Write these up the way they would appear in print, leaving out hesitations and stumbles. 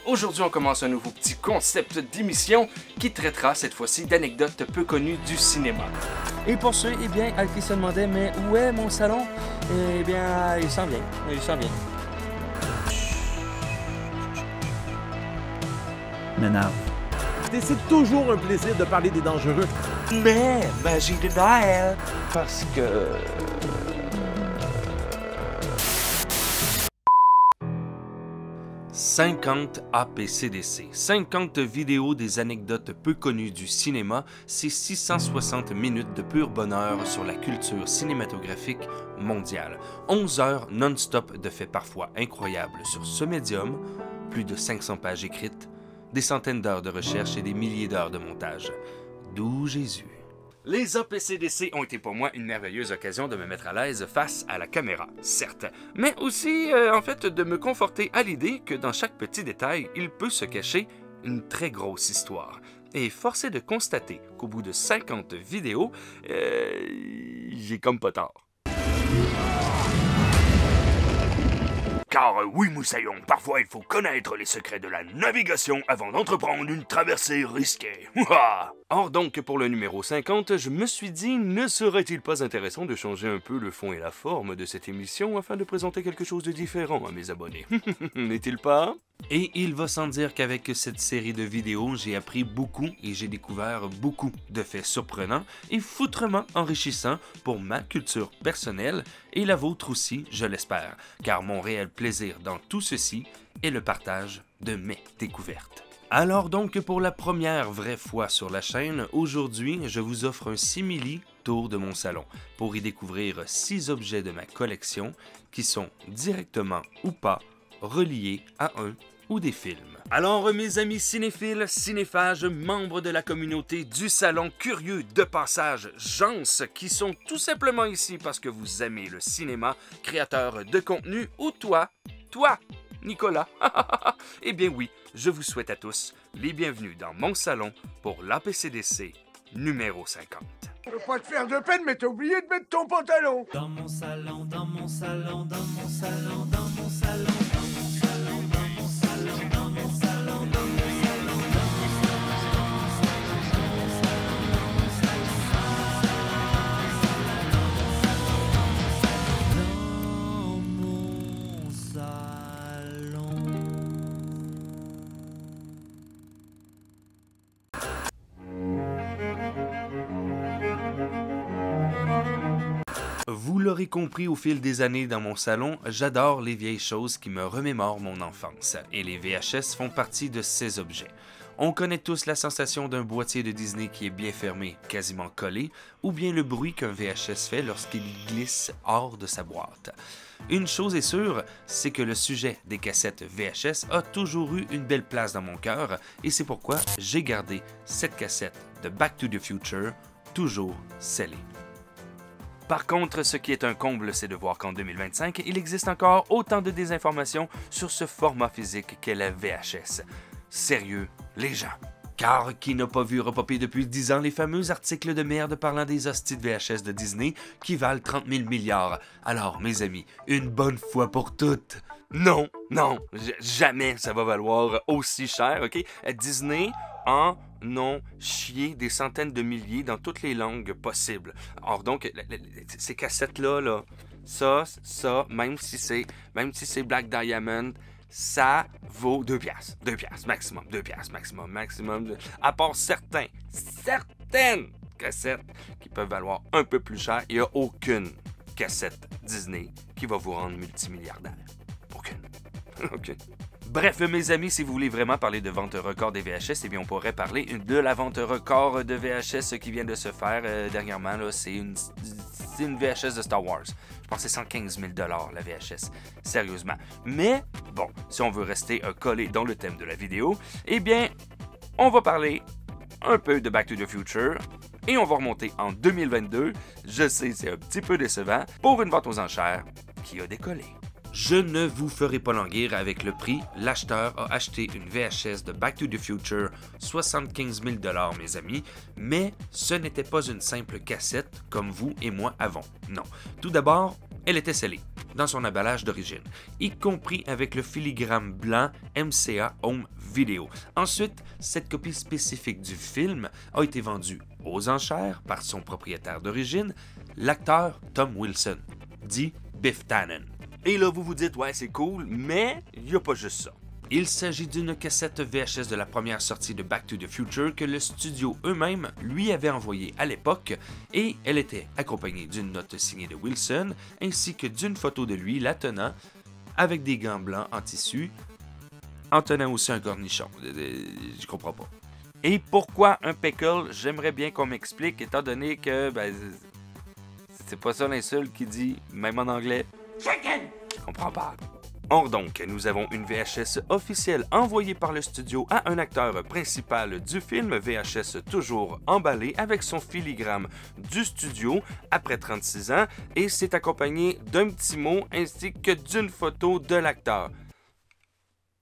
Aujourd'hui, on commence un nouveau petit concept d'émission qui traitera cette fois-ci d'anecdotes peu connues du cinéma. Et pour ceux, eh bien, à qui se demandait, mais où est mon salon? Eh bien, il s'en vient, il s'en vient. M'énerve. C'est toujours un plaisir de parler des dangereux. Mais magie de Noël, parce que... « 50 APCDC, 50 vidéos des anecdotes peu connues du cinéma, c'est 660 minutes de pur bonheur sur la culture cinématographique mondiale. 11 heures non-stop de faits parfois incroyables sur ce médium, plus de 500 pages écrites, des centaines d'heures de recherche et des milliers d'heures de montage. D'où Jésus. Les APCDC ont été pour moi une merveilleuse occasion de me mettre à l'aise face à la caméra, certes, mais aussi, en fait, de me conforter à l'idée que dans chaque petit détail, il peut se cacher une très grosse histoire. Et force est de constater qu'au bout de 50 vidéos, j'ai comme pas tort. Car oui, Moussaillon, parfois il faut connaître les secrets de la navigation avant d'entreprendre une traversée risquée. Or donc, pour le numéro 50, je me suis dit, ne serait-il pas intéressant de changer un peu le fond et la forme de cette émission afin de présenter quelque chose de différent à mes abonnés? N'est-il pas? Et il va sans dire qu'avec cette série de vidéos, j'ai appris beaucoup et j'ai découvert beaucoup de faits surprenants et foutrement enrichissants pour ma culture personnelle et la vôtre aussi, je l'espère, car mon réel plaisir dans tout ceci est le partage de mes découvertes. Alors donc, pour la première vraie fois sur la chaîne, aujourd'hui, je vous offre un simili tour de mon salon pour y découvrir 6 objets de ma collection qui sont directement ou pas reliés à un ou des films. Alors mes amis cinéphiles, cinéphages, membres de la communauté du salon, curieux de passage, gens qui sont tout simplement ici parce que vous aimez le cinéma, créateurs de contenu, ou toi, Nicolas, eh bien oui, je vous souhaite à tous les bienvenus dans mon salon pour l'APCDC numéro 50. Je veux pas te faire de peine, mais t'as oublié de mettre ton pantalon. Dans mon salon, dans mon salon, dans mon salon, dans mon salon, dans mon salon, dans mon salon, dans mon salon, dans mon Vous l'aurez compris au fil des années dans mon salon, j'adore les vieilles choses qui me remémorent mon enfance, et les VHS font partie de ces objets. On connaît tous la sensation d'un boîtier de Disney qui est bien fermé, quasiment collé, ou bien le bruit qu'un VHS fait lorsqu'il glisse hors de sa boîte. Une chose est sûre, c'est que le sujet des cassettes VHS a toujours eu une belle place dans mon cœur, et c'est pourquoi j'ai gardé cette cassette de Back to the Future, toujours scellée. Par contre, ce qui est un comble, c'est de voir qu'en 2025, il existe encore autant de désinformation sur ce format physique qu'est la VHS. Sérieux, les gens. Car qui n'a pas vu repopper depuis 10 ans les fameux articles de merde parlant des hosties de VHS de Disney qui valent 30 000 milliards. Alors, mes amis, une bonne fois pour toutes. Non, jamais ça va valoir aussi cher, ok? Disney en ont chié des centaines de milliers dans toutes les langues possibles. Or donc, ces cassettes-là, ça, même si c'est Black Diamond, ça vaut 2 piastres. 2 piastres, maximum. 2 piastres, maximum. À part certaines cassettes qui peuvent valoir un peu plus cher, il n'y a aucune cassette Disney qui va vous rendre multimilliardaire. Aucune. Bref, mes amis, si vous voulez vraiment parler de vente record des VHS, eh bien, on pourrait parler de la vente record de VHS qui vient de se faire dernièrement. C'est une VHS de Star Wars. Je pense que c'est 115 000 $ la VHS. Sérieusement. Mais, bon, si on veut rester collé dans le thème de la vidéo, eh bien, on va parler un peu de Back to the Future. Et on va remonter en 2022. Je sais, c'est un petit peu décevant. Pour une vente aux enchères qui a décollé. Je ne vous ferai pas languir avec le prix. L'acheteur a acheté une VHS de Back to the Future, 75 000 $, mes amis, mais ce n'était pas une simple cassette comme vous et moi avons. Non. Tout d'abord, elle était scellée. dans son emballage d'origine, y compris avec le filigrane blanc MCA Home Video. Ensuite, cette copie spécifique du film a été vendue aux enchères par son propriétaire d'origine, l'acteur Tom Wilson, dit Biff Tannen. Et là, vous vous dites, ouais, c'est cool, mais il n'y a pas juste ça. Il s'agit d'une cassette VHS de la première sortie de Back to the Future que le studio eux-mêmes lui avait envoyée à l'époque et elle était accompagnée d'une note signée de Wilson ainsi que d'une photo de lui la tenant avec des gants blancs en tissu en tenant aussi un cornichon. Je comprends pas. Et pourquoi un pickle? J'aimerais bien qu'on m'explique étant donné que c'est pas ça l'insulte qui dit, même en anglais, chicken! Je comprends pas. Or donc, nous avons une VHS officielle envoyée par le studio à un acteur principal du film, VHS toujours emballé avec son filigrane du studio après 36 ans et c'est accompagné d'un petit mot ainsi que d'une photo de l'acteur.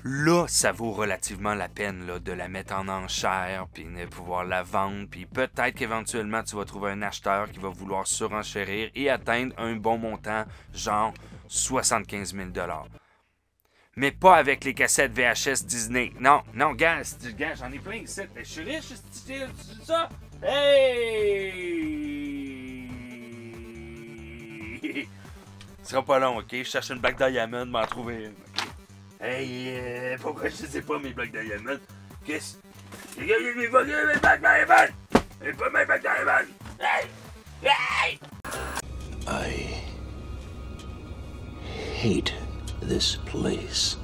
Là, ça vaut relativement la peine là, de la mettre en enchère, puis de pouvoir la vendre, puis peut-être qu'éventuellement tu vas trouver un acheteur qui va vouloir surenchérir et atteindre un bon montant, genre 75 000 $. Mais pas avec les cassettes VHS Disney. Non, gars, j'en ai plein ici. Je suis riche, c'est ça? Hey! Ce sera pas long, ok? Je cherche une Black Diamond, m'en trouver une. Hey, pourquoi je sais pas mes Black Diamond? Qu'est-ce? Les gars, mes Black Diamond! Et pas mes Black Diamond! Hey! Hey! I hate this place.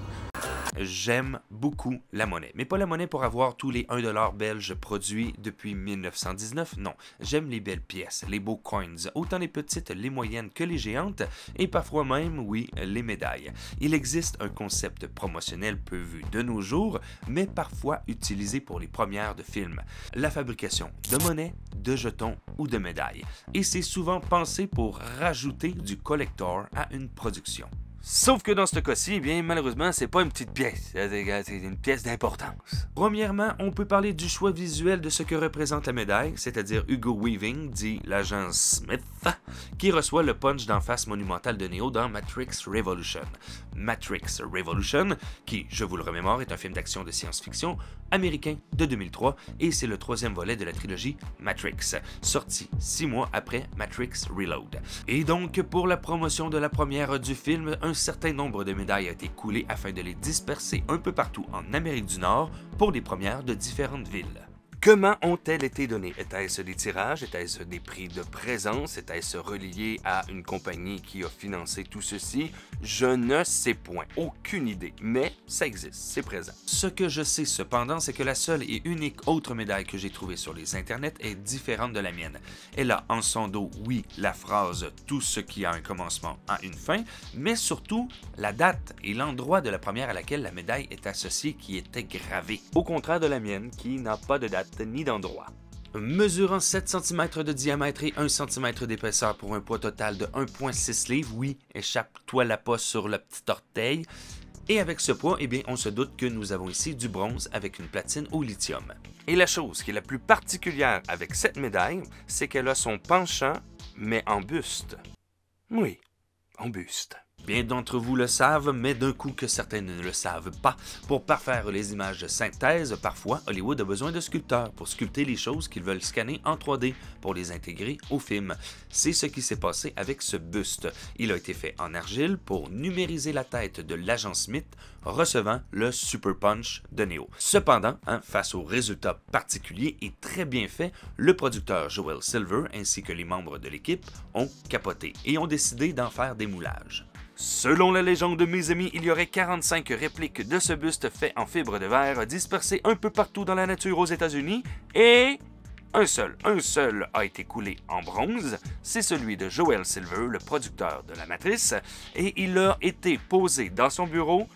J'aime beaucoup la monnaie, mais pas la monnaie pour avoir tous les 1$ belges produits depuis 1919, non. J'aime les belles pièces, les beaux coins, autant les petites, les moyennes que les géantes, et parfois même, oui, les médailles. Il existe un concept promotionnel peu vu de nos jours, mais parfois utilisé pour les premières de films. La fabrication de monnaie, de jetons ou de médailles. Et c'est souvent pensé pour rajouter du collector à une production. Sauf que dans ce cas-ci, eh bien, malheureusement, c'est pas une petite pièce, c'est une pièce d'importance. Premièrement, on peut parler du choix visuel de ce que représente la médaille, c'est-à-dire Hugo Weaving, dit l'agent Smith, qui reçoit le punch d'en face monumental de Neo dans Matrix Revolution. Matrix Revolution, qui, je vous le remémore, est un film d'action de science-fiction américain de 2003, et c'est le troisième volet de la trilogie Matrix, sorti 6 mois après Matrix Reload. Et donc, pour la promotion de la première du film, un certain nombre de médailles a été coulé afin de les disperser un peu partout en Amérique du Nord pour les premières de différentes villes. Comment ont-elles été données? Était-ce des tirages? Était-ce des prix de présence? Était-ce relié à une compagnie qui a financé tout ceci? Je ne sais point. Aucune idée. Mais ça existe. C'est présent. Ce que je sais cependant, c'est que la seule et unique autre médaille que j'ai trouvée sur les internets est différente de la mienne. Elle a en son dos, oui, la phrase « Tout ce qui a un commencement a une fin », mais surtout la date et l'endroit de la première à laquelle la médaille est associée qui était gravée. Au contraire de la mienne, qui n'a pas de date ni d'endroit. Mesurant 7 cm de diamètre et 1 cm d'épaisseur pour un poids total de 1,6 livres, oui, échappe-toi la pas sur le petit orteil. Et avec ce poids, eh bien, on se doute que nous avons ici du bronze avec une platine au lithium. Et la chose qui est la plus particulière avec cette médaille, c'est qu'elle a son penchant, mais en buste. Oui, en buste. Bien d'entre vous le savent, mais d'un coup que certains ne le savent pas. Pour parfaire les images de synthèse, parfois, Hollywood a besoin de sculpteurs pour sculpter les choses qu'ils veulent scanner en 3D pour les intégrer au film. C'est ce qui s'est passé avec ce buste. Il a été fait en argile pour numériser la tête de l'agent Smith recevant le Super Punch de Neo. Cependant, face au résultat particulier et très bien fait, le producteur Joel Silver ainsi que les membres de l'équipe ont capoté et ont décidé d'en faire des moulages. Selon la légende, mes amis, il y aurait 45 répliques de ce buste fait en fibre de verre dispersées un peu partout dans la nature aux États-Unis et un seul a été coulé en bronze, c'est celui de Joel Silver, le producteur de la Matrice, et il a été posé dans son bureau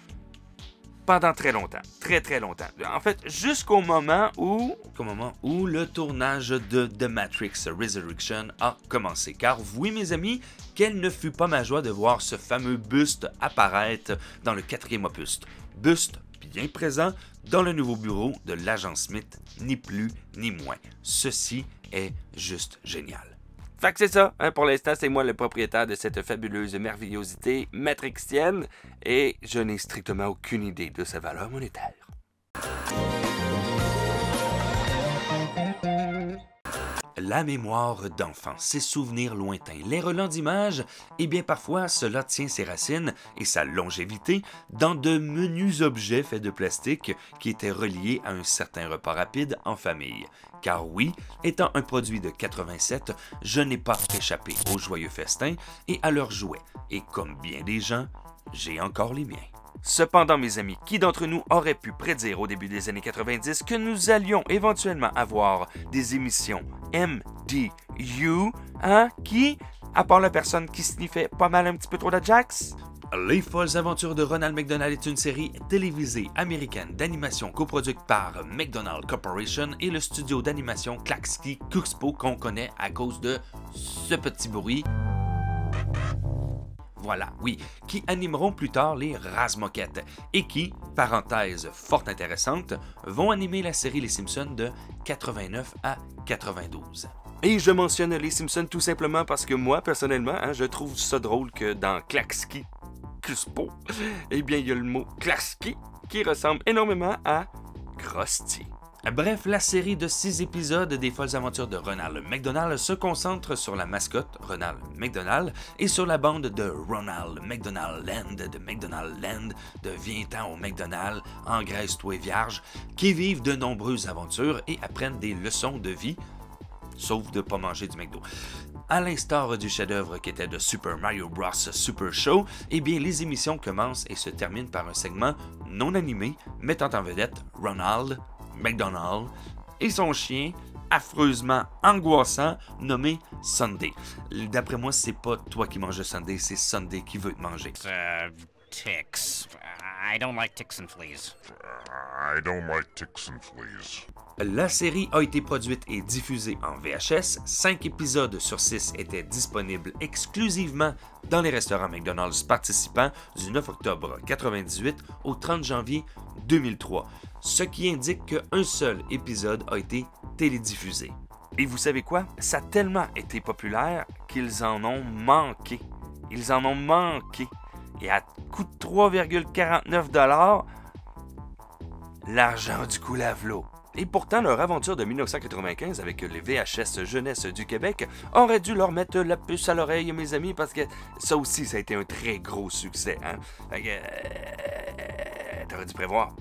pendant très longtemps, très longtemps. En fait, jusqu'au moment où le tournage de The Matrix Resurrection a commencé. Car oui, mes amis, quelle ne fut pas ma joie de voir ce fameux buste apparaître dans le 4e opus. Buste bien présent dans le nouveau bureau de l'agent Smith, ni plus ni moins. Ceci est juste génial. Fait que c'est ça, hein, pour l'instant, c'est moi le propriétaire de cette fabuleuse merveillosité matrixienne et je n'ai strictement aucune idée de sa valeur monétaire. La mémoire d'enfant, ses souvenirs lointains, les relents d'images, et bien parfois cela tient ses racines et sa longévité dans de menus objets faits de plastique qui étaient reliés à un certain repas rapide en famille. Car oui, étant un produit de 87, je n'ai pas échappé aux joyeux festins et à leurs jouets, et comme bien des gens, j'ai encore les miens. Cependant, mes amis, qui d'entre nous aurait pu prédire au début des années 90 que nous allions éventuellement avoir des émissions MDU, hein? Qui, à part la personne qui sniffait pas mal un petit peu trop de Jax? Les folles aventures de Ronald McDonald est une série télévisée américaine d'animation coproduite par McDonald Corporation et le studio d'animation Klaksky Kuxpo qu'on connaît à cause de ce petit bruit. Voilà, oui, qui animeront plus tard les Razmoquettes et qui, parenthèse fort intéressante, vont animer la série Les Simpsons de 89 à 92. Et je mentionne Les Simpsons tout simplement parce que moi, personnellement, hein, je trouve ça drôle que dans Klaksky Kuxpo, eh bien, il y a le mot Klaksky qui ressemble énormément à Krusty. Bref, la série de 6 épisodes des Folles Aventures de Ronald McDonald se concentre sur la mascotte Ronald McDonald et sur la bande de Ronald McDonald Land de McDonald Land de Viens-t'en au McDonald, engraisse-toi vierge, qui vivent de nombreuses aventures et apprennent des leçons de vie, sauf de ne pas manger du McDo. À l'instar du chef-d'œuvre qui était de Super Mario Bros. Super Show, eh bien les émissions commencent et se terminent par un segment non animé mettant en vedette Ronald McDonald et son chien affreusement angoissant nommé Sunday. D'après moi, c'est pas toi qui manges Sunday, c'est Sunday qui veut te manger. Ticks. I don't like ticks and fleas. I don't like ticks and fleas. La série a été produite et diffusée en VHS. 5 épisodes sur 6 étaient disponibles exclusivement dans les restaurants McDonald's participants du 9 octobre 1998 au 30 janvier 2003, ce qui indique qu'un seul épisode a été télédiffusé. Et vous savez quoi? Ça a tellement été populaire qu'ils en ont manqué. Ils en ont manqué. Et à coût de 3,49 $, l'argent du coup à v'là. Et pourtant, leur aventure de 1995 avec les VHS Jeunesse du Québec aurait dû leur mettre la puce à l'oreille, mes amis, parce que ça aussi, ça a été un très gros succès. Hein? Fait que... t'aurais dû prévoir.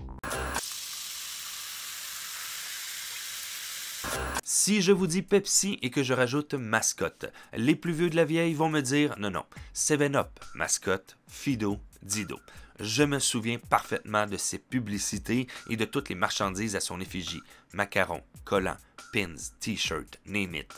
Si je vous dis Pepsi et que je rajoute mascotte, les plus vieux de la vieille vont me dire non, 7-Up, mascotte, Fido, Dido. Je me souviens parfaitement de ses publicités et de toutes les marchandises à son effigie. Macarons, collants, pins, t-shirts, name it.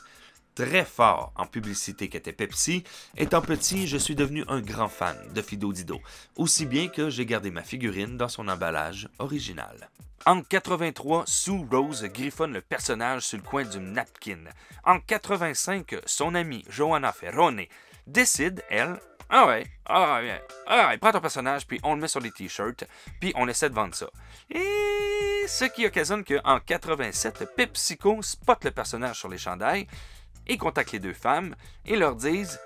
Très fort en publicité qu'était Pepsi, étant petit, je suis devenu un grand fan de Fido Dido, aussi bien que j'ai gardé ma figurine dans son emballage original. En 83, Sue Rose griffonne le personnage sur le coin du napkin. En 85, son amie Joanna Ferrone décide, elle, prends ton personnage, puis on le met sur des t-shirts, puis on essaie de vendre ça. Et ce qui occasionne qu'en 87, PepsiCo spot le personnage sur les chandails et contacte les deux femmes et leur disent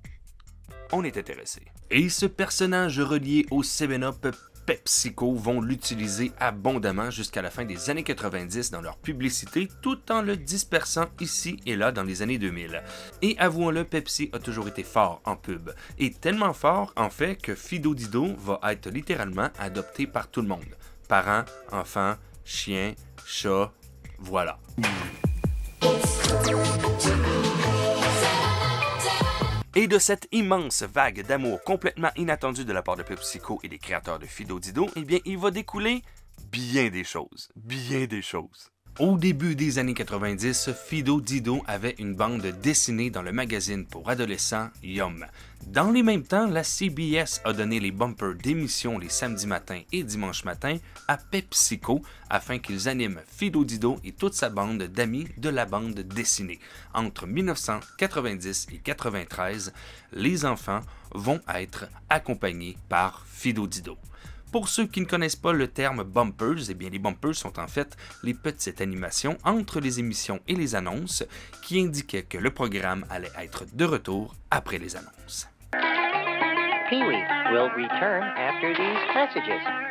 « On est intéressés ». Et ce personnage relié au 7-Up, PepsiCo vont l'utiliser abondamment jusqu'à la fin des années 90 dans leur publicité, tout en le dispersant ici et là dans les années 2000. Et avouons-le, Pepsi a toujours été fort en pub. Et tellement fort, en fait, que Fido Dido va être littéralement adopté par tout le monde. Parents, enfants, chiens, chats, voilà. Et de cette immense vague d'amour complètement inattendue de la part de PepsiCo et des créateurs de Fido Dido, eh bien, il va découler bien des choses. Bien des choses. Au début des années 90, Fido Dido avait une bande dessinée dans le magazine pour adolescents Yum. Dans les mêmes temps, la CBS a donné les bumpers d'émissions les samedis matins et dimanches matins à PepsiCo afin qu'ils animent Fido Dido et toute sa bande d'amis de la bande dessinée. Entre 1990 et 1993, les enfants vont être accompagnés par Fido Dido. Pour ceux qui ne connaissent pas le terme bumpers, eh bien les bumpers sont en fait les petites animations entre les émissions et les annonces qui indiquaient que le programme allait être de retour après les annonces. Pee-wee will return after these messages.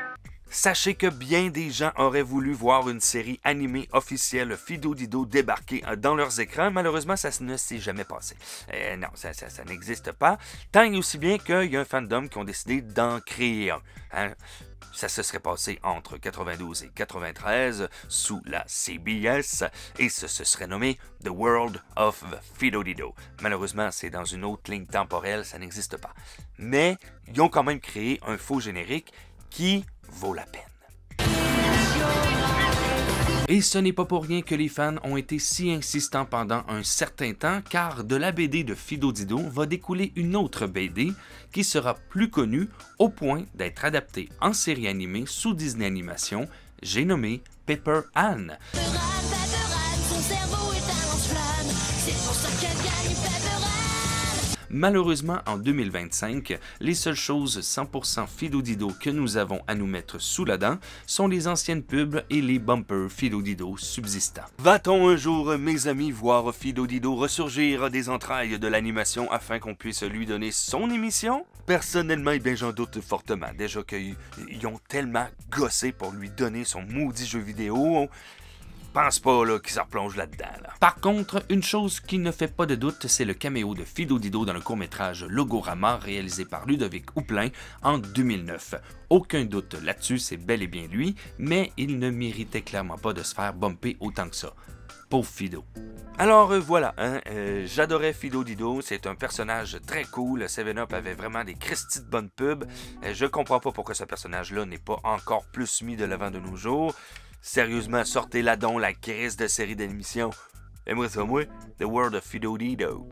Sachez que bien des gens auraient voulu voir une série animée officielle Fido Dido débarquer dans leurs écrans. Malheureusement, ça ne s'est jamais passé. Non, ça n'existe pas. Tant et aussi bien qu'il y a un fandom qui ont décidé d'en créer un. Hein? Ça se serait passé entre 92 et 93 sous la CBS et ce se serait nommé The World of Fido Dido. Malheureusement, c'est dans une autre ligne temporelle, ça n'existe pas. Mais ils ont quand même créé un faux générique qui vaut la peine. Et ce n'est pas pour rien que les fans ont été si insistants pendant un certain temps, car de la BD de Fido Dido va découler une autre BD qui sera plus connue au point d'être adaptée en série animée sous Disney Animation, j'ai nommé Pepper Ann. Malheureusement, en 2025, les seules choses 100% Fido Dido que nous avons à nous mettre sous la dent sont les anciennes pubs et les bumpers Fido Dido subsistants. Va-t-on un jour, mes amis, voir Fido Dido ressurgir des entrailles de l'animation afin qu'on puisse lui donner son émission? Personnellement, eh bien, j'en doute fortement. Déjà qu'ils ont tellement gossé pour lui donner son maudit jeu vidéo. Pense pas là, qu'il se replonge là-dedans. Là. Par contre, une chose qui ne fait pas de doute, c'est le caméo de Fido Dido dans le court-métrage Logorama réalisé par Ludovic Houplin en 2009. Aucun doute là-dessus, c'est bel et bien lui, mais il ne méritait clairement pas de se faire bumper autant que ça. Pauvre Fido. Alors voilà, hein, j'adorais Fido Dido, c'est un personnage très cool, 7up avait vraiment des cristis de bonnes pubs, je comprends pas pourquoi ce personnage-là n'est pas encore plus mis de l'avant de nos jours. Sérieusement, sortez là donc la crise de série d'émission. Aimerais ça moi, The World of Fido Dido.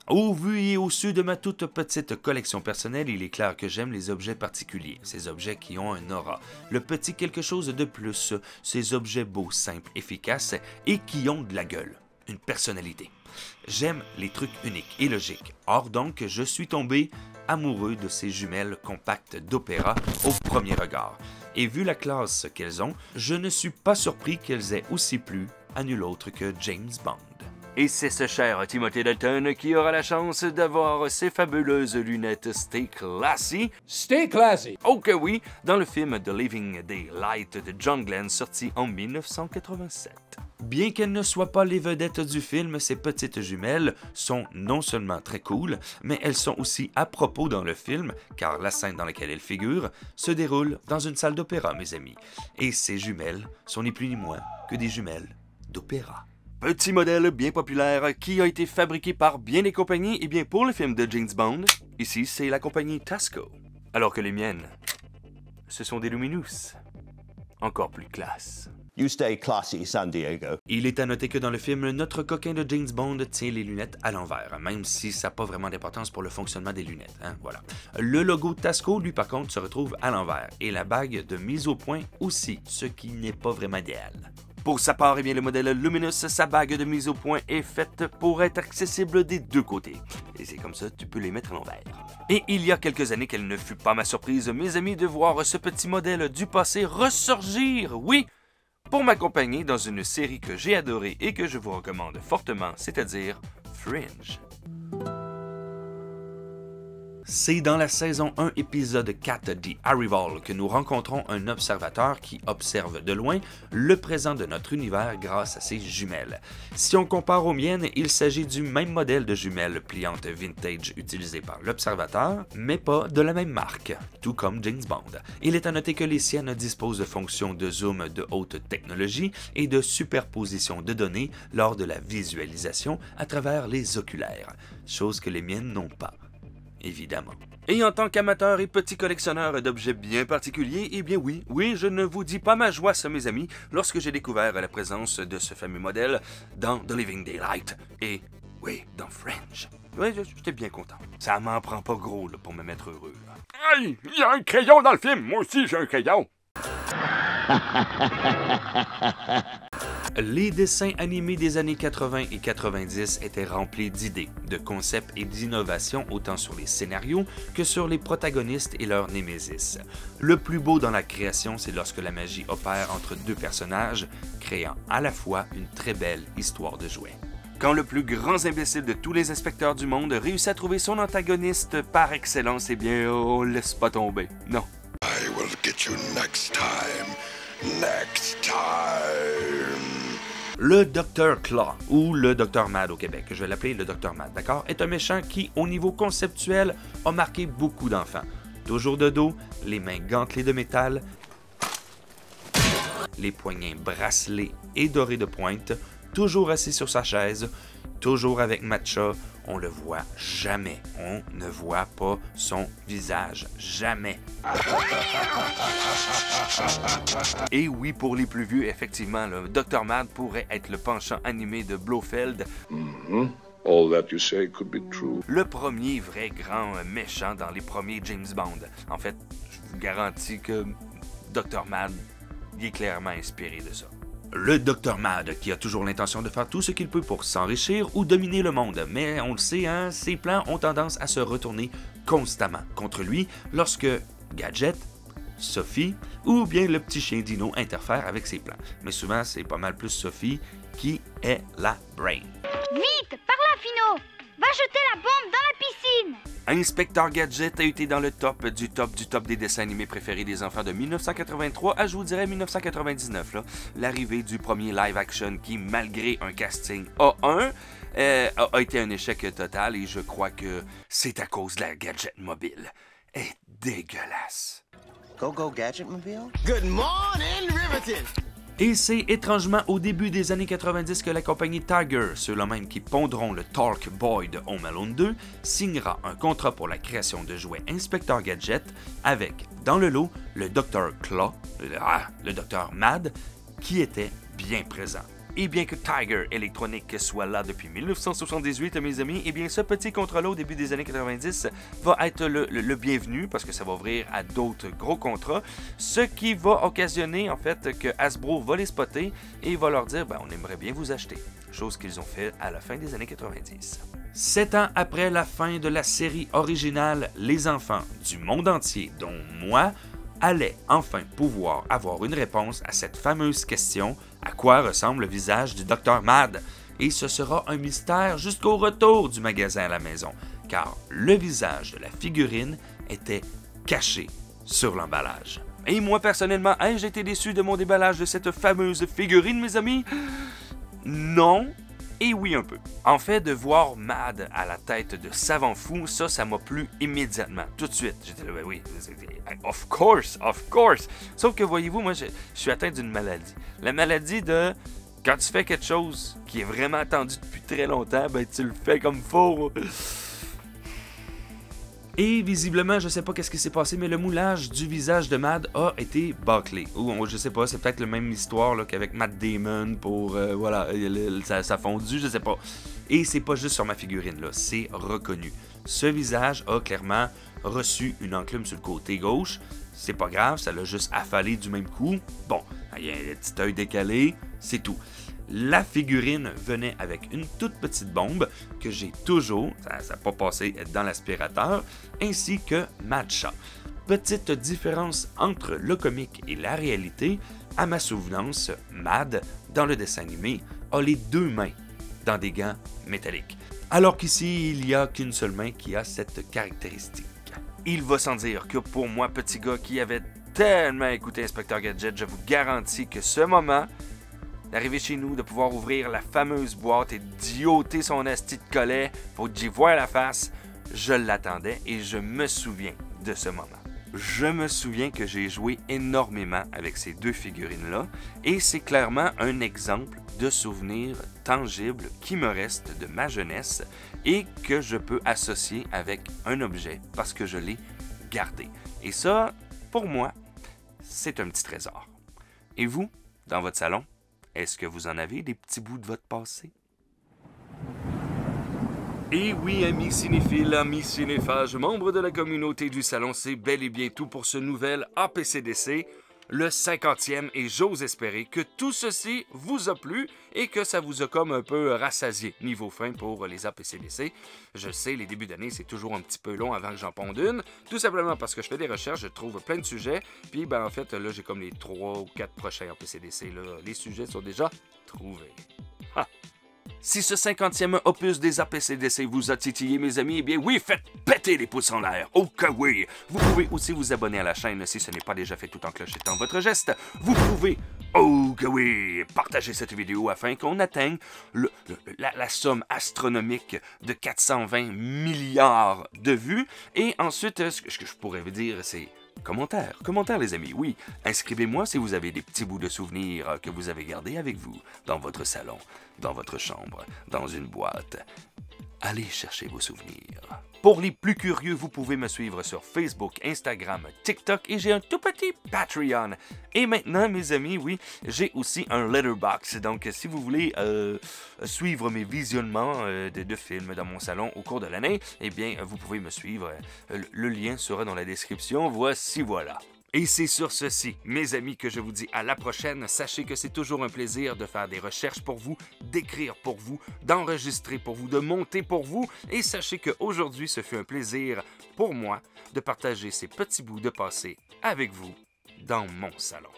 Au vu et au su de ma toute petite collection personnelle, il est clair que j'aime les objets particuliers, ces objets qui ont un aura, le petit quelque chose de plus, ces objets beaux, simples, efficaces et qui ont de la gueule, une personnalité. J'aime les trucs uniques et logiques. Or donc, je suis tombé amoureux de ces jumelles compactes d'opéra au premier regard. Et vu la classe qu'elles ont, je ne suis pas surpris qu'elles aient aussi plu à nul autre que James Bond. Et c'est ce cher Timothy Dalton qui aura la chance d'avoir ces fabuleuses lunettes Stay Classy. Stay classy! Oh que oui, dans le film The Living Daylight de John Glenn sorti en 1987. Bien qu'elles ne soient pas les vedettes du film, ces petites jumelles sont non seulement très cool, mais elles sont aussi à propos dans le film, car la scène dans laquelle elles figurent se déroule dans une salle d'opéra, mes amis. Et ces jumelles sont ni plus ni moins que des jumelles d'opéra. Petit modèle bien populaire qui a été fabriqué par bien des compagnies, et bien pour le film de James Bond, ici c'est la compagnie Tasco. Alors que les miennes, ce sont des Luminous. Encore plus classe. You stay classy, San Diego. Il est à noter que dans le film, notre coquin de James Bond tient les lunettes à l'envers, même si ça n'a pas vraiment d'importance pour le fonctionnement des lunettes. Hein? Voilà. Le logo Tasco, lui, par contre, se retrouve à l'envers, et la bague de mise au point aussi, ce qui n'est pas vraiment idéal. Pour sa part, eh bien, le modèle Luminous, sa bague de mise au point est faite pour être accessible des deux côtés. Et c'est comme ça, tu peux les mettre à l'envers. Et il y a quelques années, quelle ne fut pas ma surprise, mes amis, de voir ce petit modèle du passé ressurgir, oui, pour m'accompagner dans une série que j'ai adorée et que je vous recommande fortement, c'est-à-dire Fringe. C'est dans la saison 1, épisode 4 The Arrival que nous rencontrons un observateur qui observe de loin le présent de notre univers grâce à ses jumelles. Si on compare aux miennes, il s'agit du même modèle de jumelles pliantes vintage utilisé par l'observateur, mais pas de la même marque, tout comme James Bond. Il est à noter que les siennes disposent de fonctions de zoom de haute technologie et de superposition de données lors de la visualisation à travers les oculaires, chose que les miennes n'ont pas. Évidemment. Et en tant qu'amateur et petit collectionneur d'objets bien particuliers, eh bien oui, je ne vous dis pas ma joie, ça, mes amis, lorsque j'ai découvert la présence de ce fameux modèle dans The Living Daylight et, oui, dans Fringe. Oui, j'étais bien content. Ça m'en prend pas gros là, pour me mettre heureux. Là. Aïe, il y a un crayon dans le film, moi aussi j'ai un crayon. Les dessins animés des années 80 et 90 étaient remplis d'idées, de concepts et d'innovations autant sur les scénarios que sur les protagonistes et leurs némésis. Le plus beau dans la création, c'est lorsque la magie opère entre deux personnages, créant à la fois une très belle histoire de jouets. Quand le plus grand imbécile de tous les inspecteurs du monde réussit à trouver son antagoniste par excellence, eh bien, on laisse pas tomber, non. I will get you next time. Next time. Le Dr. Claw, ou le Dr. Mad au Québec, je vais l'appeler le Dr. Mad, d'accord, est un méchant qui, au niveau conceptuel, a marqué beaucoup d'enfants. Toujours de dos, les mains gantelées de métal, les poignets bracelés et dorés de pointe, toujours assis sur sa chaise, toujours avec matcha, on le voit jamais, on ne voit pas son visage, jamais. Et oui, pour les plus vieux, effectivement, le Dr. Mad pourrait être le penchant animé de Blofeld. All that you say could be true. Le premier vrai grand méchant dans les premiers James Bond. En fait, je vous garantis que Dr. Mad il est clairement inspiré de ça. Le Dr. Mad, qui a toujours l'intention de faire tout ce qu'il peut pour s'enrichir ou dominer le monde, mais on le sait, hein, ses plans ont tendance à se retourner constamment contre lui lorsque Gadget, Sophie ou bien le petit chien Dino interfèrent avec ses plans. Mais souvent, c'est pas mal plus Sophie qui est la brain. Vite, par là, Fino! Va jeter la bombe dans la piscine! Inspecteur Gadget a été dans le top des dessins animés préférés des enfants de 1983 à, je vous dirais, 1999. L'arrivée du premier live-action qui, malgré un casting A1, a été un échec total et je crois que c'est à cause de la Gadget Mobile. Elle est dégueulasse. Go Gadget Mobile? Good morning, Riverton! Et c'est étrangement au début des années 90 que la compagnie Tiger, ceux-là même qui pondront le Talk Boy de Home Alone 2, signera un contrat pour la création de jouets Inspecteur Gadget avec, dans le lot, le Dr. Claw, le Dr. Mad, qui était bien présent. Et bien que Tiger Electronic soit là depuis 1978, mes amis, et bien ce petit contrat-là au début des années 90 va être le bienvenu parce que ça va ouvrir à d'autres gros contrats, ce qui va occasionner en fait que Hasbro va les spotter et va leur dire on aimerait bien vous acheter, chose qu'ils ont fait à la fin des années 90. 7 ans après la fin de la série originale, les enfants du monde entier, dont moi, allaient enfin pouvoir avoir une réponse à cette fameuse question « À quoi ressemble le visage du Dr. Mad ?» Et ce sera un mystère jusqu'au retour du magasin à la maison, car le visage de la figurine était caché sur l'emballage. Et moi, personnellement, ai-je été déçu de mon déballage de cette fameuse figurine, mes amis? Non. Et oui, un peu. En fait, de voir Mad à la tête de savant fou, ça m'a plu immédiatement, tout de suite. J'étais là, oui, of course. Sauf que, voyez-vous, moi, je suis atteint d'une maladie. La maladie de, quand tu fais quelque chose qui est vraiment attendu depuis très longtemps, tu le fais comme faut. Et visiblement, je sais pas qu'est-ce qui s'est passé, mais le moulage du visage de Mad a été bâclé. Ou je sais pas, c'est peut-être la même histoire là, qu'avec Matt Damon pour ça a fondu, je sais pas. Et c'est pas juste sur ma figurine là, c'est reconnu. Ce visage a clairement reçu une enclume sur le côté gauche. C'est pas grave, ça l'a juste affalé du même coup. Bon, il y a un petit œil décalé, c'est tout. La figurine venait avec une toute petite bombe que j'ai toujours, ça n'a pas passé dans l'aspirateur, ainsi que Matcha. Petite différence entre le comique et la réalité, à ma souvenance, Mad, dans le dessin animé, a les deux mains dans des gants métalliques. Alors qu'ici, il n'y a qu'une seule main qui a cette caractéristique. Il va sans dire que pour moi, petit gars qui avait tellement écouté Inspecteur Gadget, je vous garantis que ce moment, d'arriver chez nous, de pouvoir ouvrir la fameuse boîte et d'y ôter son asti de collet pour d'y voir la face, je l'attendais et je me souviens de ce moment. Je me souviens que j'ai joué énormément avec ces deux figurines-là et c'est clairement un exemple de souvenir tangible qui me reste de ma jeunesse et que je peux associer avec un objet parce que je l'ai gardé. Et ça, pour moi, c'est un petit trésor. Et vous, dans votre salon, est-ce que vous en avez des petits bouts de votre passé? Et oui, amis cinéphiles, amis cinéphages, membres de la communauté du salon, c'est bel et bien tout pour ce nouvel APCDC. le 50e et j'ose espérer que tout ceci vous a plu et que ça vous a comme un peu rassasié niveau fin pour les APCDC. Je sais, les débuts d'année, c'est toujours un petit peu long avant que j'en ponde une, tout simplement parce que je fais des recherches, je trouve plein de sujets, puis ben en fait, là, j'ai comme les 3 ou 4 prochains APCDC, là, les sujets sont déjà trouvés. Ha! Si ce 50e opus des APCDC vous a titillé, mes amis, eh bien oui, faites péter les pouces en l'air. Oh que oui! Vous pouvez aussi vous abonner à la chaîne si ce n'est pas déjà fait tout en clochetant votre geste. Vous pouvez, oh que oui, partager cette vidéo afin qu'on atteigne la somme astronomique de 420 milliards de vues. Et ensuite, ce que je pourrais vous dire, c'est... Commentaires les amis, oui. Inscrivez-moi si vous avez des petits bouts de souvenirs que vous avez gardés avec vous, dans votre salon, dans votre chambre, dans une boîte. Allez chercher vos souvenirs. Pour les plus curieux, vous pouvez me suivre sur Facebook, Instagram, TikTok et j'ai un tout petit Patreon. Et maintenant, mes amis, oui, j'ai aussi un Letterboxd. Donc, si vous voulez suivre mes visionnements de films dans mon salon au cours de l'année, eh bien, vous pouvez me suivre. Le lien sera dans la description. Voici, voilà. Et c'est sur ceci, mes amis, que je vous dis à la prochaine. Sachez que c'est toujours un plaisir de faire des recherches pour vous, d'écrire pour vous, d'enregistrer pour vous, de monter pour vous. Et sachez qu'aujourd'hui, ce fut un plaisir pour moi de partager ces petits bouts de passé avec vous dans mon salon.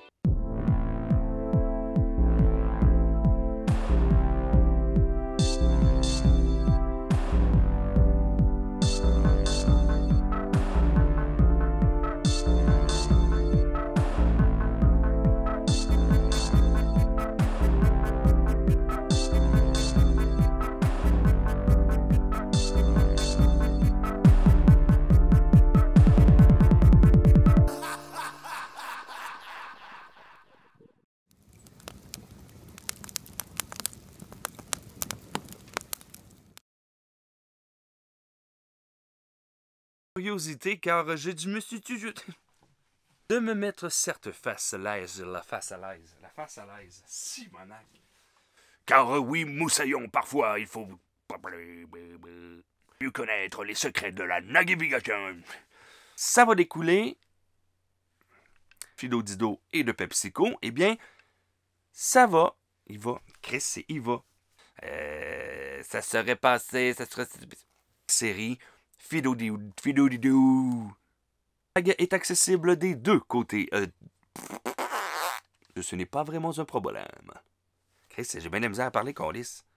Curiosité, car j'ai dû me situer de me mettre certes face à l'aise, la face à l'aise, Simonac. Car oui, moussaillon, parfois il faut mieux connaître les secrets de la navigation. Ça va découler, Fido Dido et de PepsiCo, eh bien, ça va, Chris, il va. Ça serait passé, ça serait... Série Fido Didou est accessible des deux côtés. Ce n'est pas vraiment un problème. Chris, j'ai bien de misère à parler, câlisse.